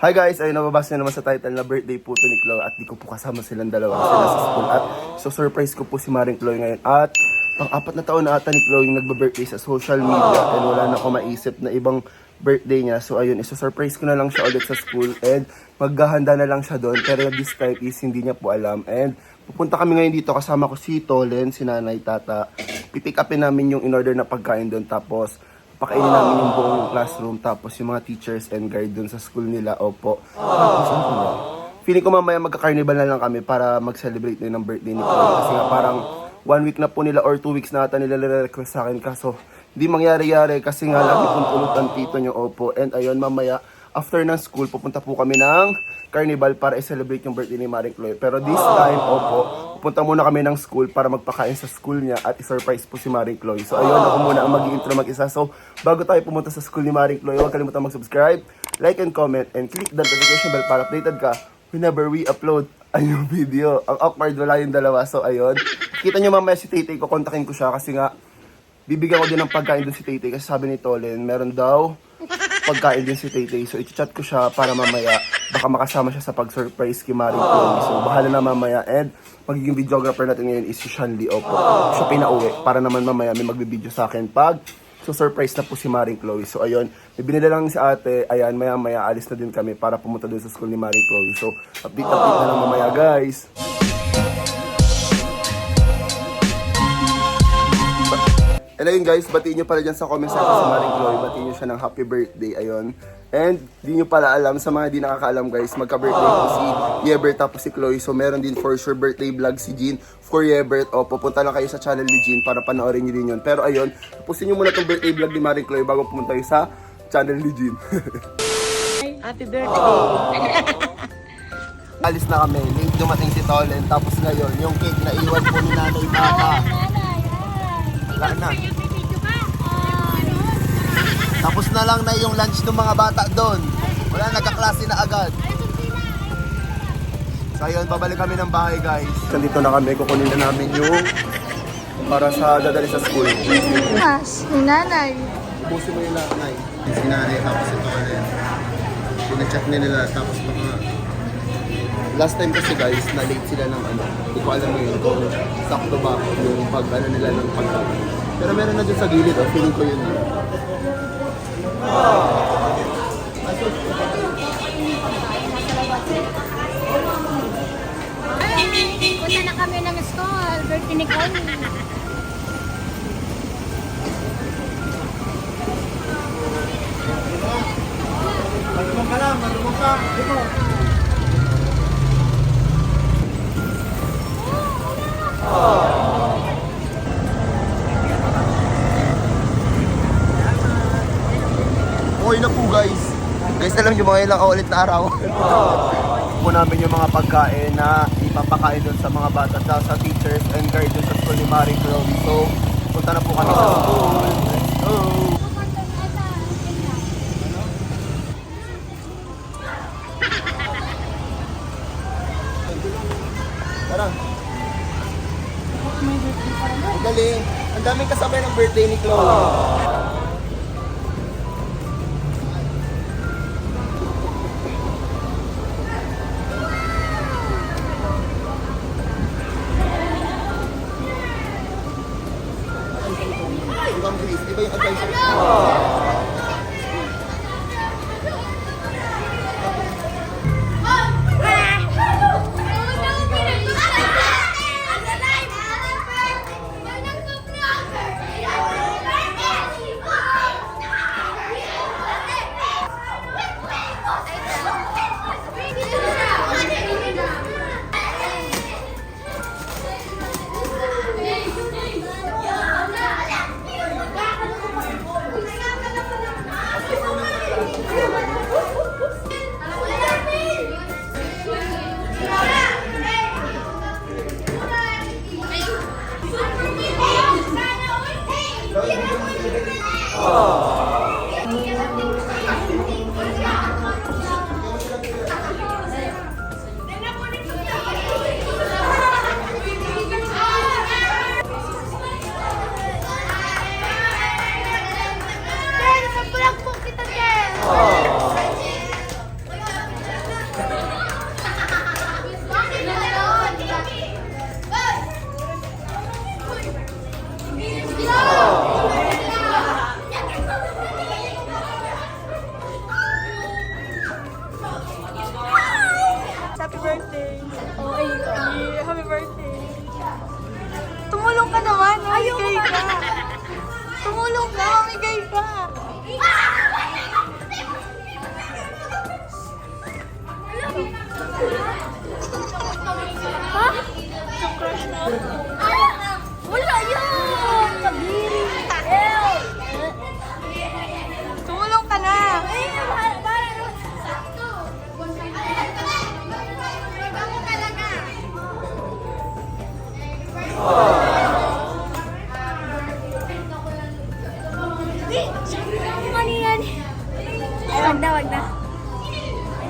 Hi guys, ayun nababasa nyo naman sa title na birthday po to ni Chloe at di ko po kasama silang dalawa sila sa school at so surprise ko po si Maring Chloe ngayon at pang-4 na taon na ata ni Chloe yung nagba-birthday sa social media and wala na ako maisip na ibang birthday niya. So ayun, isa-surprise ko na lang siya ulit sa school and maghahanda na lang siya doon pero this time is hindi niya po alam and pupunta kami ngayon dito kasama ko si Tolen, si Nanay, Tata. Pipick upin namin yung in-order na pagkain doon tapos pakainin namin yung buong classroom tapos yung mga teachers and guard dun sa school nila. Opo. Tapos ano ba? Feeling ko mamaya magka-carnival na lang kami para mag-celebrate na ng birthday ni Chloe. Kasi nga parang 1 week na po nila or 2 weeks na ata nila request sa akin. Kaso hindi mangyari-yari kasi nga lagi pong tulog ang tito nyo. Opo. And ayun, mamaya after ng school pupunta po kami ng carnival para i-celebrate yung birthday ni Maring Chloe. Pero this time, opo, pupunta muna kami ng school para magpakain sa school niya at i-surprise po si Maring Chloe. So ayun, ako muna ang mag-i-intro mag-isa. So bago tayo pumunta sa school ni Maring Chloe, huwag kalimutan mag-subscribe, like and comment, and click the notification bell para updated ka whenever we upload a new video. Ang awkward, wala yung dalawa. So ayun, kita nyo mamaya si Taytay, kukontakin ko siya kasi nga bibigyan ko din ng pagkain dun si Taytay kasi sabi ni Tolen, meron daw pagkain din si Taytay. So i-chat ko siya para mamaya baka makasama siya sa pag-surprise kay Maring Chloe. So bahala na mamaya and magiging videographer natin ngayon is si Shanli. Opo. Siya pinauwi para naman mamaya may magbibideo sa akin pag so surprise na po si Maring Chloe. So ayun, may binila lang si ate. Ayan, maya alis na din kami para pumunta dun sa school ni Maring Chloe. So update na lang mamaya guys. Hello yun guys, batiin nyo pala dyan sa comment section si Maring Chloe. Batiin nyo siya ng happy birthday, ayun. And di nyo pala alam, sa mga di nakakaalam guys, magka-birthday po si Yebert tapos si Chloe. So meron din for sure birthday vlog si Jean for Yebert. O pupunta lang kayo sa channel ni Jean para panoorin nyo din yun. Pero ayun, tapusin nyo muna itong birthday vlog ni Maring Chloe bago pumunta kayo sa channel ni Jean. Happy birthday! Alis na kami, late dumating si Tolen. Tapos ngayon, yung cake na iwan po ni Nanay Tata. Wala na. Tapos na lang na yung lunch ng mga bata doon. Wala, nagkaklase na agad. So ayun, babalik kami ng bahay guys. Nandito na kami, kukunin na namin yung para sa dadali sa school. Mas, ni nanay. Ubusin mo yung nanay. Si nanay, tapos ito ka na. Pina-check nila, tapos mga... Last time kasi guys, na-late sila ng ano. Hindi ko alam yun kung sakto ba yung pag-ano nila ng pagkain. Pero meron na dyan sa gilid, oh. Feeling ko yun. Punta na kami ng school. Birthday ni Chloe. Marunong ka lang, marunong ka. Dito. Okay na po guys. Guys, alam nyo mga ilang ulit na araw. Po namin yung mga pagkain na ipapakain doon sa mga bata at sa teachers and guard doon sa school ni Maring Chloe. So, punta na po kami sa school. Let's go! Tara. Ang galing. Ang daming kasabay ng birthday ni Chloe. Di ba yung advice?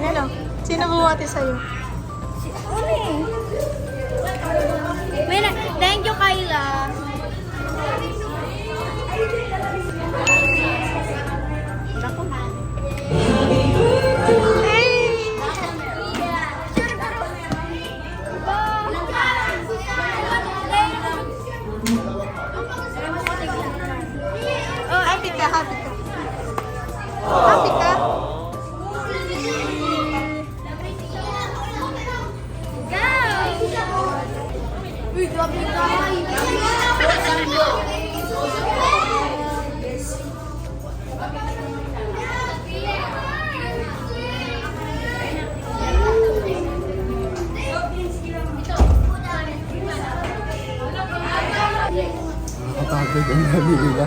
Ano? Sino bumati sa'yo? Wait, thank you, Kyla. Oh, happy ka, happy ka. Happy ka? Nakakapagod ang dami nila.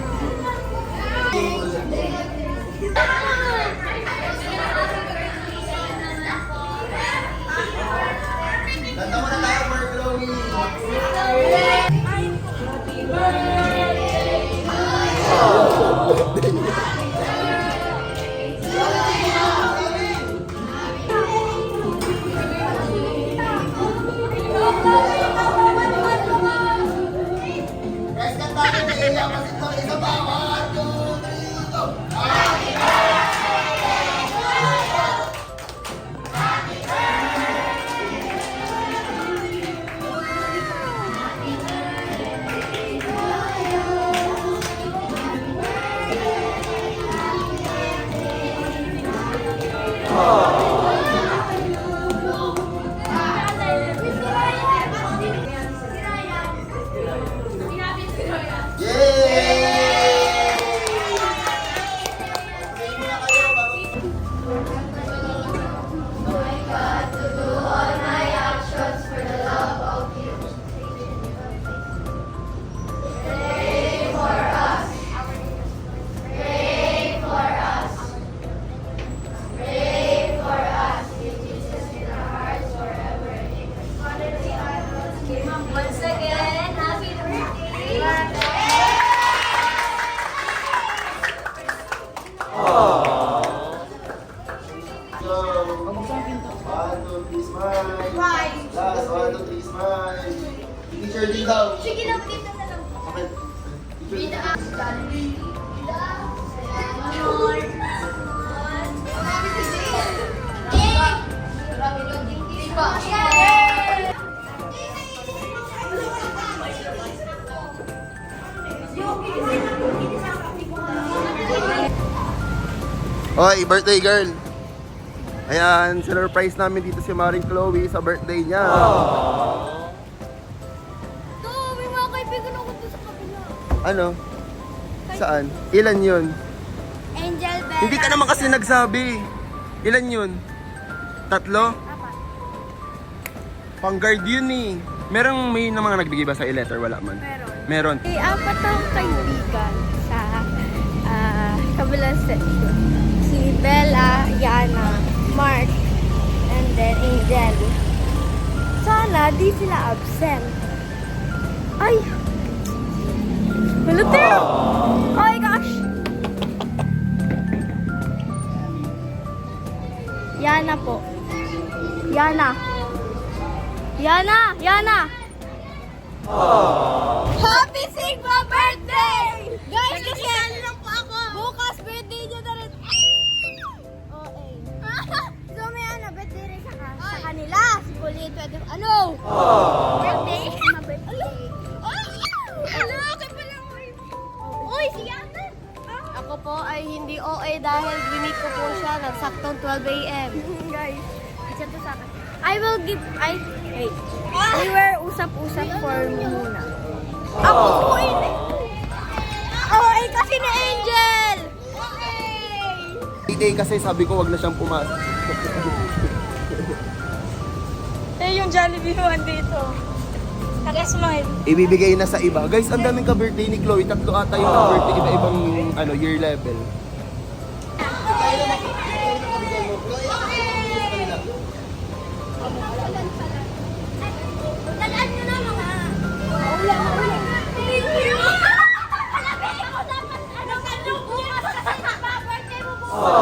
Once again, happy birthday! Last, 1, 2, 3, smile. Teacher din daw. Sige lang, dito na lang. Okay. Teacher. Hoy, birthday girl. Ayan, sinurprise namin dito si Maring Chloe sa birthday niya. To, may mga kaibigan ako doon sa kabila. Ano? Saan? Ilan yun? Angel Bella. Hindi ka naman kasi nagsabi. Ilan yun? 3? Pang-guard yun eh. May na mga nagbigay ba sa letter? Wala man. Meron. May 4 akong kaibigan sa kabilang section. Si Bella, Yana, Mark, and then Angel. Sana di sila absent. Ay! Malutero! Oh my gosh! Yana po. Yana. Yana! Yana! Happy Sigma birthday! Guys, kasi lang po ako. Bukas birthday niya na rin. Okay. So may birthday rin sa kanila. Si Pauline, 20. Ano? Birthday? Birthday. Ano? Ako pala. Uy, si Yana. Ako po ay hindi OA dahil binig ko po siya ng saktong 12 a.m. Guys, isa to sa akin. Wait. We were usap-usap for muna. Ako po ini. OA kasi ni Angel! Day kasi sabi ko wag na siyang pumasok. Yung Jollibee mo dito. Naka-smile. Ibibigay na sa iba. Guys, ang daming ka-birthday ni Chloe. 3 ata yung birthday, iba-ibang year level. Talaan nyo na mga... Wala. Thank you! Alabi ako dapat ano bukas kasi birthday mo bukas.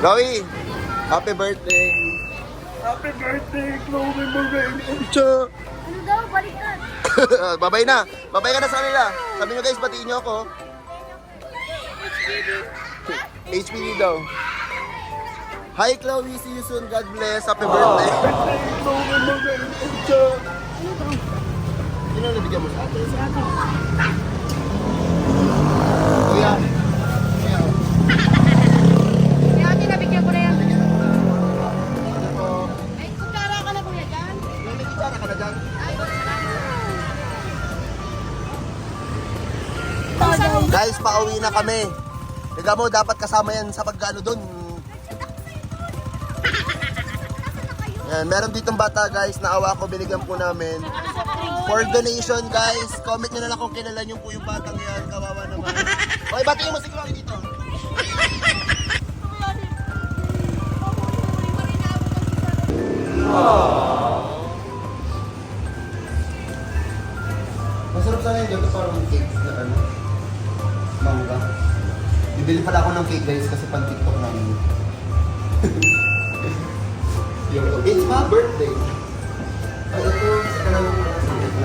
Chloe, happy birthday. Happy birthday, Chloe Moreno. Ano daw? Baliktad. Babay na. Babay ka na sa kanila. Sabi nyo guys, batiin nyo ako. HPD daw. Hi Chloe, see you soon. God bless. Happy birthday. Sino nabigyan mo sa atin? Kuya. Kaya ate, nabigyan ko na yan. Ay, kutsara ka na kuya dyan. May gitara ka na dyan? Guys, pauwi na kami. Tiga mo, dapat kasama yan sa pagkano doon. Yan, meron ditong bata guys, naawa ko, binigyan po namin. For donation guys, comment nyo na lang kung kilala nyo po yung batang yan. Kawawa naman. Okay, batiin mo si Chloe dito. Masarap sana yung ganito parang cake na ano, mangga. Bibili pala ako ng cake guys kasi pan TikTok namin. It's my birthday. Ay, ito, isa ka lang ako na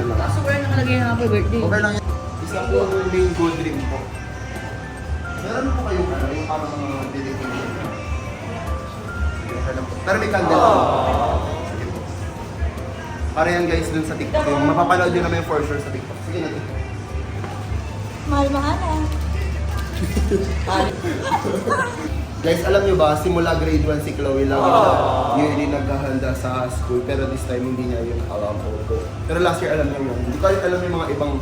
lang. Kaso where nakalagay yung happy birthday? Okay lang yan. Isa po yung main gold dream po. Meron po kayong ano, yung parang mga delivery. Okay lang po. Pero may candle po. Sige po. Para yan guys dun sa TikTok. Yung mapapanood nyo naman for sure sa TikTok. Sige na TikTok. Mahal-mahal ah. Guys, alam nyo ba, simula grade 1 si Chloe lang siya yearly naghahanda sa school. Pero this time hindi niya yun alam ko. Pero last year alam niya yun. Hindi ko alam yung mga ibang...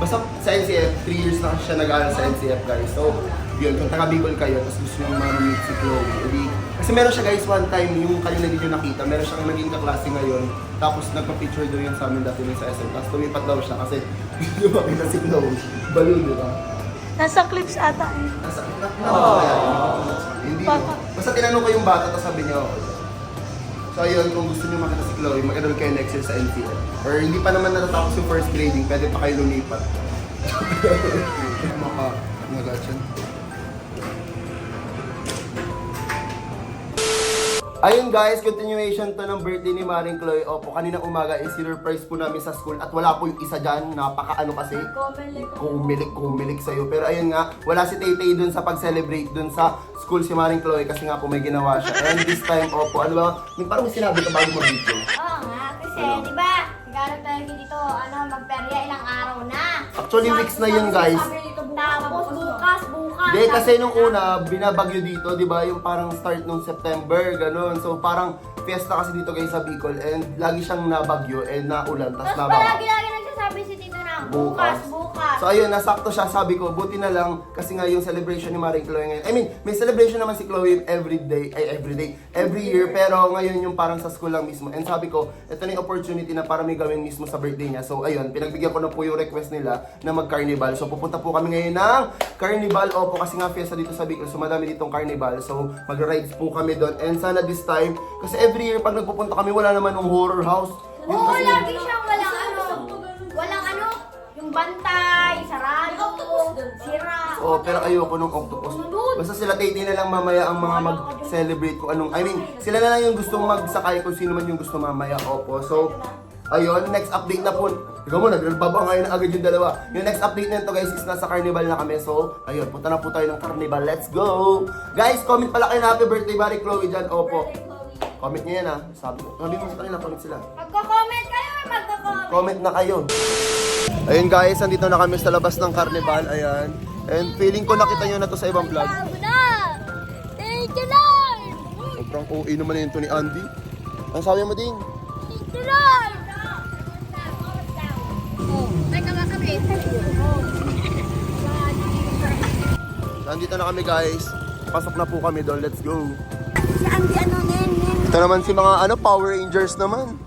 Basta sa NCF, 3 years na siya nag-aaral sa NCF guys. So, yun, kung taga-Bicol kayo, tapos gusto nyo ma-meet si Chloe. Edi, kasi meron siya guys one time, yung kayo na din yung nakita, meron siyang naging kaklase ngayon. Tapos nagpa-picture daw yun sa amin dati sa SM. Tapos tumipat daw siya kasi hindi makita si Chloe. Balo, di ba? Nasa clips ata eh. Nasa, kaya yun. Hindi mo. Basta tinanong ko yung bata, tapos sabi niya, okay. So ayun, kung gusto niyo makita si Chloe, mag-enroll kayo next year sa NCF. Or hindi pa naman natatapos yung first grading, pwede pa kayo lumipat. Maka-nagatsan. Ayun guys, continuation to ng birthday ni Maring Chloe. Opo, kanina umaga is surprise po namin sa school at wala po yung isa dyan, napaka-ano kasi. Kumilik sa'yo. Pero ayun nga, wala si Tay-Tay dun sa pag-celebrate dun sa school si Maring Chloe kasi nga po may ginawa siya. And this time, opo, ano ba, parang may sinabi ka bago mag-video. Oo nga, kasi di ba, nagkaroon tayo dito, magperya ilang araw na. Actually, weeks na yun guys. Tapos bukas. Hindi, kasi nung una, binabagyo dito, di ba, yung parang start nung September, ganun. So parang fiesta kasi dito guys sa Bicol and lagi siyang nabagyo and naulan, tas Tapos nabaha. palagi nagsasabi si Tito na, bukas. So ayun, nasakto siya, sabi ko, buti na lang kasi nga yung celebration ni Maring Chloe ngayon. I mean, may celebration naman si Chloe every year, pero ngayon yung parang sa school lang mismo. And sabi ko, ito na yung opportunity na para may gawin mismo sa birthday niya. So ayun, pinagbigyan ko na po yung request nila na mag-carnival. So pupunta po kami ngayon ng carnival. Opo, kasi nga fiesta dito sa Bicol, so madami ditong carnival. So mag-rides po kami doon. And sana this time, kasi every year pag nagpupunta kami, wala naman ng horror house. Yun Oo, kasi- lagi siyang walang yung bantay, sarado, sira. Oh, pero ayoko nung octopus. Basta sila Tay-Tay na lang mamaya ang mga mag-celebrate kung anong, I mean, sila na lang yung gustong magsakay kung sino man yung gusto mamaya. Opo. So, ayun, next update na po. Ikaw mo, nagbabangay na agad yung dalawa. Yung next update na ito guys is nasa carnival na kami. So, ayun, punta na po tayo ng carnival. Let's go! Guys, comment pala kayo na happy birthday, Maring Chloe dyan. Opo. Comment nyo yan ha. Sabi mo sa kanila, comment sila. Magko-comment kayo or magko-comment? Comment na kayo. Ayun guys, andito na kami sa labas ng carnival. Ayan. And feeling ko nakita nyo na to sa ibang vlog. Bago na! Thank you, Lord! Sobrang OA naman yun to ni Andy. Ang sabi mo din? Thank you, Lord! Teka nga kami. Andito na kami guys. Pasok na po kami doon. Let's go. Si Andy nen. Ito naman si mga Power Rangers naman.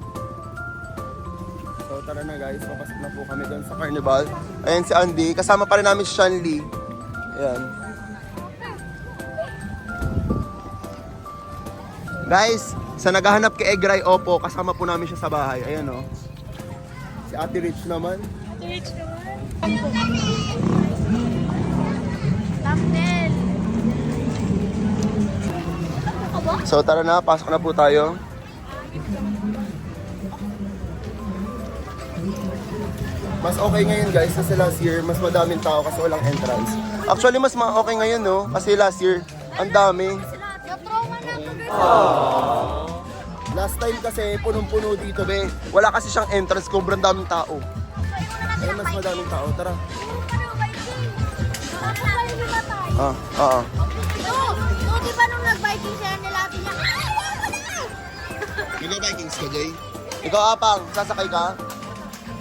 So tara na guys, papasok na po kami doon sa carnival. Ayan si Andy, kasama pa rin namin si Sean Lee. Ayan. Guys, sa naghahanap kay Egray, opo, kasama po namin siya sa bahay. Ayan o. Si Ate Rich naman. Thumbnail. So tara na, pasok na po tayo. Mas okay ngayon guys kasi last year mas madaming tao kasi walang entrance. Actually mas okay ngayon no kasi last year ang dami. Na-trauma na ako. Last time kasi punong-puno dito be. Wala kasi siyang entrance, sobrang daming tao. Ngayon mas madaming tao, tara. Oo. No, di ba nung nag-biking siya nilapit niya? Nag-Vikings ka, Jay? Ikaw, Apang, sasakay ka?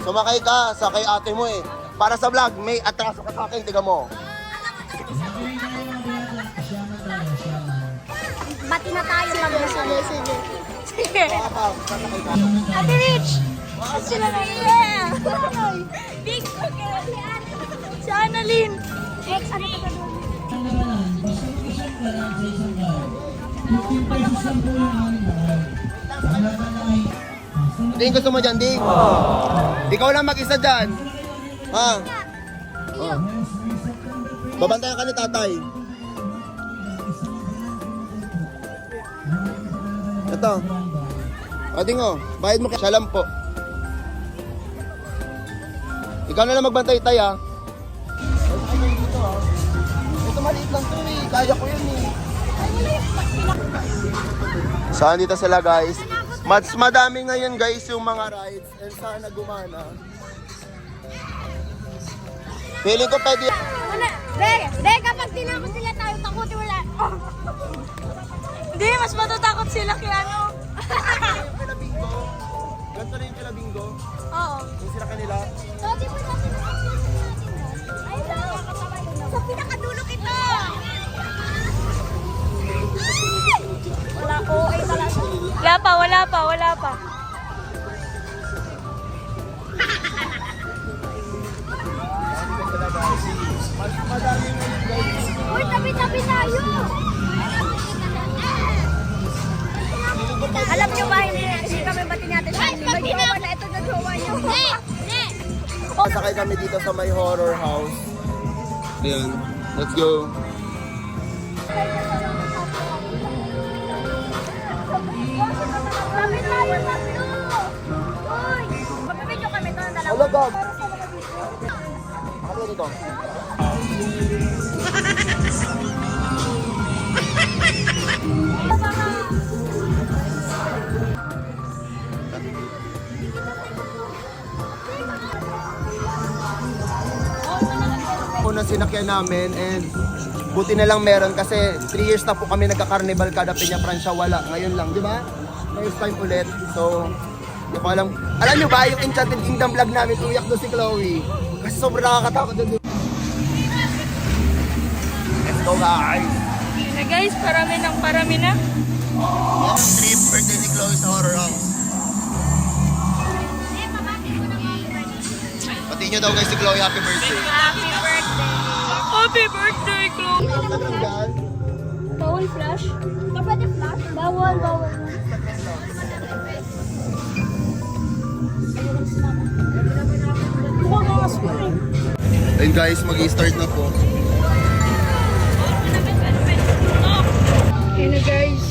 Sumakay ka, sakay ate mo eh. Para sa vlog, may atraso ka sa akin, tiga mo. Bati na tayo mag sige. Ikaw, Apang, sasakay ka. Ate Rich! Sila na yeah! Big girl yan! Si Annalyn! Ex, ano ka ba doon? Ding, gusto mo dyan, Ding? Ikaw lang mag-isa dyan. Ha? Oh. Babantayan ka ni tatay. Ito. O, Ding, oh. Bayad mo siya lang po. Ikaw na lang magbantay, tay, ha? Ito maliit lang to, eh. Kaya ko yun, eh. Saan dito sila, guys? Mas madami ngayon guys yung mga rides and sana gumana. Feeling ko pwede. Be, kapag tinakot sila tayo, takuti wala. Hindi, mas matatakot sila kay ano. Yung kila bingo. Ganito na yung kila bingo. Oo. Yung sila kanila. So, di mo natin ay, sa pinakadulo kita. Wala, okay pala siya. Wala pa. Mas madami ngayon guys. Uy, tabi-tabi tayo. Alam nyo ba, hindi kami bati natin sa inyo. May jowa na ito na jowa nyo. Sakay kami dito sa may horror house. Ayan. Let's go. Tabi tayo tatlo. Uy, Magpipidyo kami ito ng dalawa. Hello, Bob. Ano dito? Unang sinakyan namin and buti na lang meron kasi 3 years na po kami nagka-carnival kada Peña Francia, wala. Ngayon lang, di ba? First time ulit. So, hindi ko alam. Alam nyo ba, yung Enchanted Kingdom vlog namin, umiyak doon si Chloe. Kasi sobrang nakakatakot doon. Let's go guys! Na guys, parami na. Next trip, birthday ni Chloe sa horror house. Pati nyo daw guys si Chloe, happy birthday. Happy birthday, Chloe. bawal flash. Pwede flash? Bawal. And guys, mag-i-start na po. Okay na guys.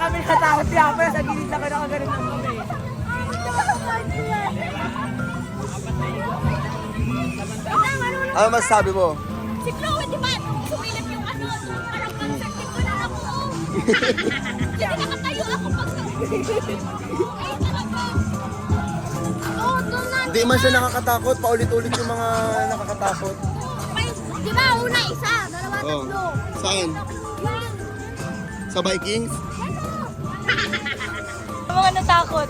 kami natakot niya. Pero sa gilid na kami nakaganon lang kami. Ano masasabi mo? Si Chloe, di ba? Sumilip yung ano, parang concert ko na ako. Hindi nakatayo ako pag ay, talaga. Oo, doon na. Hindi man siya nakakatakot, paulit-ulit yung mga nakakatakot. May, di ba, una isa, dalawa, Oh. tatlo. Saan? Sa Vikings? Mga natakot.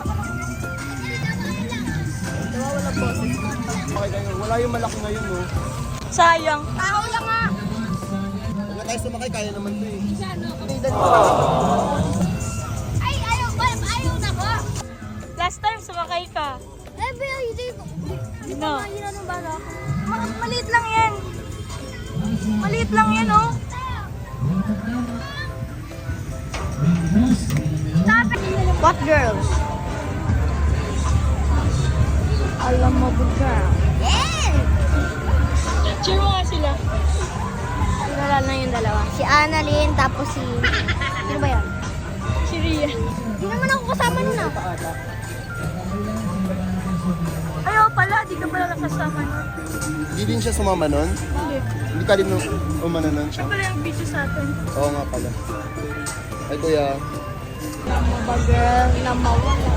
Okay kayo, wala yung malaki ngayon, no? Sayang. Tao lang nga. Huwag na tayo sumakay, kaya naman to eh. Ay, ayaw, ayaw na ko. Last time sumakay ka. Eh, pero hindi ko. Hindi ko No. mahina nung bala. Maliit lang yan. Maliit lang yan, oh. What girls? Alam mo, good girl. Yeah! Cheer mo nga sila. Kilala na yung dalawa. Si Annalyn, tapos si... Sino ba yan? Si Ria. Hindi naman ako kasama nun ah. Ayaw pala, di ka pala nakasama nun. Hindi din siya sumama nun? Hindi. Hindi ka din umano nun siya? Siya pala yung video sa atin. Oo nga pala. Ay kuya. Mga girl na mawala.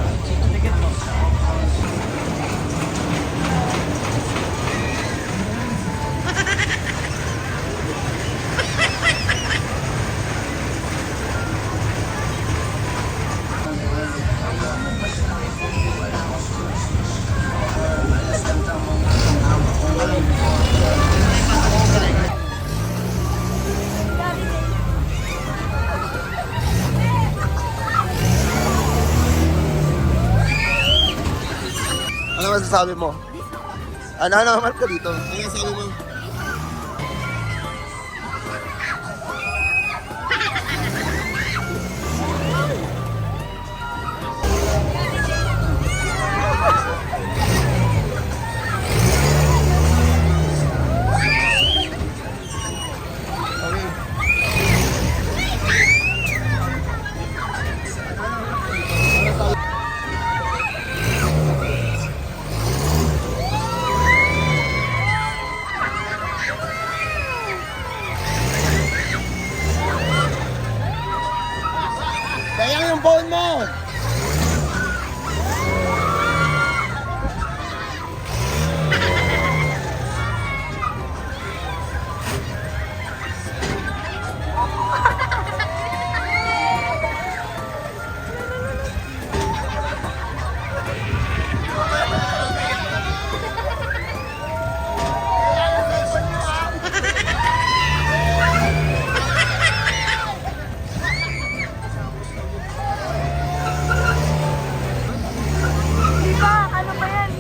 Ano masasabi mo? Ano mark ka dito? Ano masasabi mo? Sayang yung phone mo! Di ba? Ano ba yan?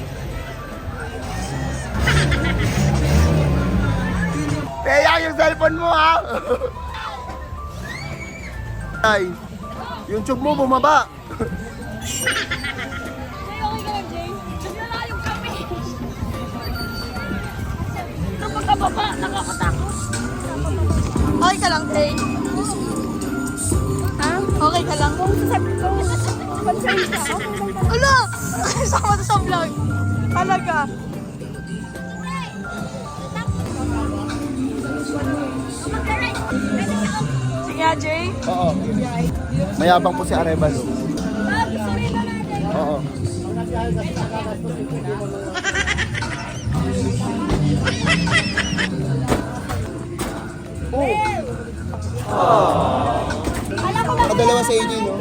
Kaya yung cellphone mo ha! Ay, yung tube mo bumaba. Jay, okay ka lang, Jay? Wala yung kami. Kapag kababa, nakakatakot. Okay ka lang, Jay? Ha? Okay ka lang? Kung sasabi ko, pansayin ka, okay lang ka. Ala! Sama to sa vlog. Talaga. Sige nga, Jay. Oo. Mayabang po si Arevalo. Oo. Nakadalawa sa inyo, no?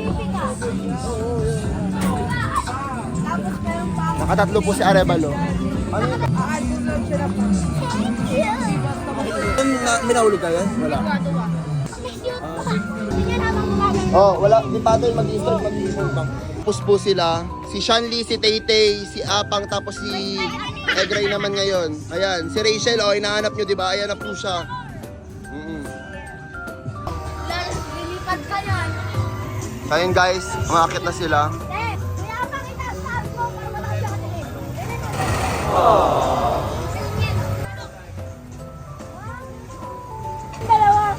Nakatatlo po si Arevalo. Ano yun? Minahulog kayo? Wala. Oh, wala. Di pa ito yung mag-install bang. Tapos po sila. Si Shanli, si Taytay, si Apang, tapos si Egray naman ngayon. Ayan. Si Rachel, oh, hinahanap nyo, di ba? Ayan na po siya. Lilipad ka yan. Ayan guys, umakit na sila. Eh, kaya pa kita sa mo para wala siya katingin. Dalawa.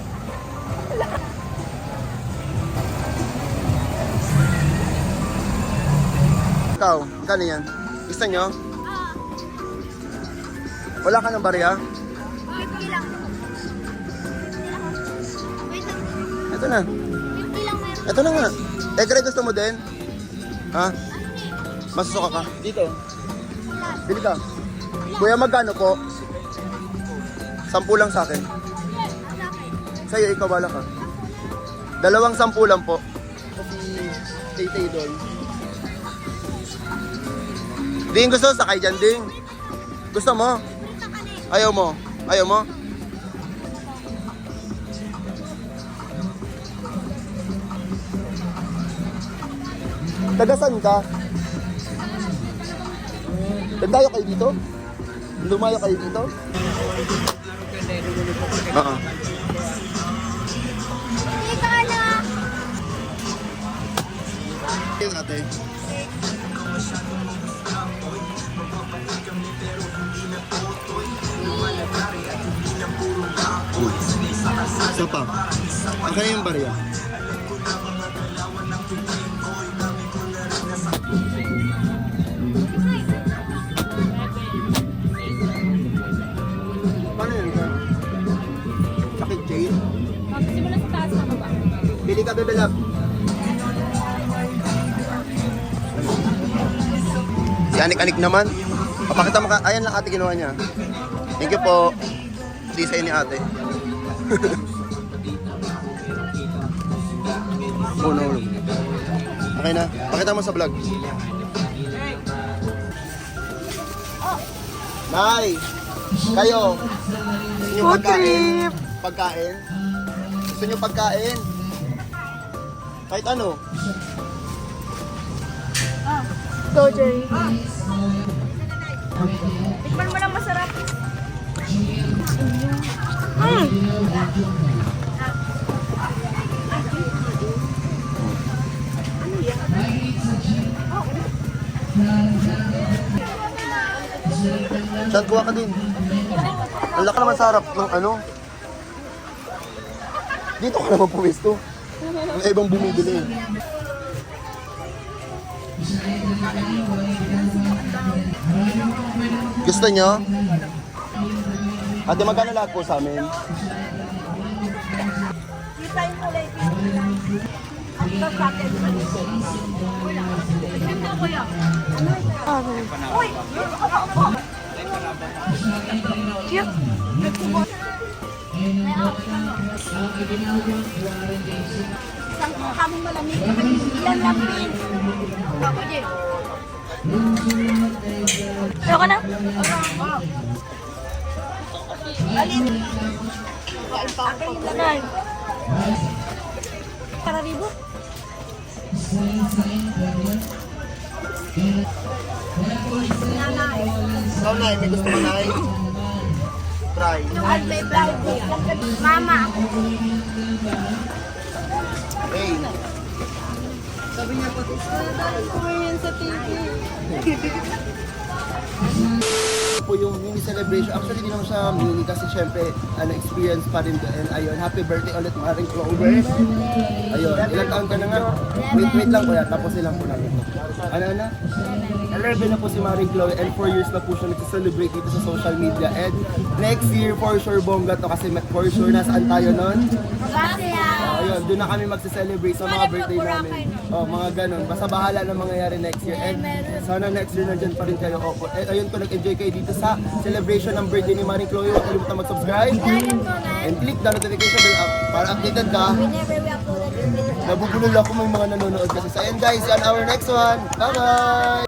Ikaw, kano yan? Gusto nyo? Ah, Wala ka ng barya? 50 lang. Wait lang. Ito na. 50 lang meron. Ito na nga. Greg, gusto mo din? Ha? Masusuka ka? Dito. Bili ka. Kuya, magkano po? 10 lang sa akin. Sa'yo, ikaw wala ka. 2 10 lang po. Kasi tay-tay doon. Ding, gusto sakay dyan, Ding. Gusto mo? Ayaw mo? Ayaw mo? Tagasan ka? Dandayo kayo dito? Lumayo kayo dito? Oo. Dito na. Yung ate. Isa pa. Akin yung barya. Paano yun? Sakit chain? Magsimula sa taas na baba. Pili ka, Bebe Love. Si Anik-Anik naman. Papakita mo ka. Ayan lang ate ginawa niya. Thank you po. Di sa ni ate. Oh no. Okay na. Pakita mo sa vlog. Nay! Kayo! Gusto nyo pagkain? Pagkain? Gusto nyo pagkain? Kahit ano? Go, Jerry. Tikman mo lang masarap. Saan kuha ka din? Ang laki naman sa harap ng ano? Dito ka naman pumisto. Ang ibang bumibili. Gusto nyo? Ate, magkano lahat po sa amin? Kita yung kulay. Ang kakakit. Wala. Tignan ko yan. Uy! Cute! Isang kami malamig. Ilan lang pin. Ako din. Ayoko na. Alin? Akin lang. Kararibo? Ikaw, Nay, may gusto mo, Nay? Try. At may vlog. Mama ako. Hey. Po yung mini celebration. Actually, hindi naman siya mini kasi syempre, experience pa rin doon. Ayun, happy birthday ulit, Maring Clover. Ayun, ilang taon ka na nga? Wait lang kuya, tapos ilang po natin. Ano na? 11 na po si Maring Chloe and 4 years na po siya nag-celebrate dito sa social media. And next year, for sure, bongga to kasi for sure, nasaan tayo nun? Ayun, doon na kami magse-celebrate sa mga birthday namin. Oh, mga ganun. Basta bahala na mangyayari next year. And sana next year nandyan pa rin kayo. Opo. And ayun po, nag-enjoy kayo dito sa celebration ng birthday ni Maring Chloe. Huwag kalimutan mag-subscribe and click the notification bell up para updated ka. Whenever we upload a new video. Nabubulol ako may mga nanonood kasi. So ayun guys, see you on our next one. Bye-bye!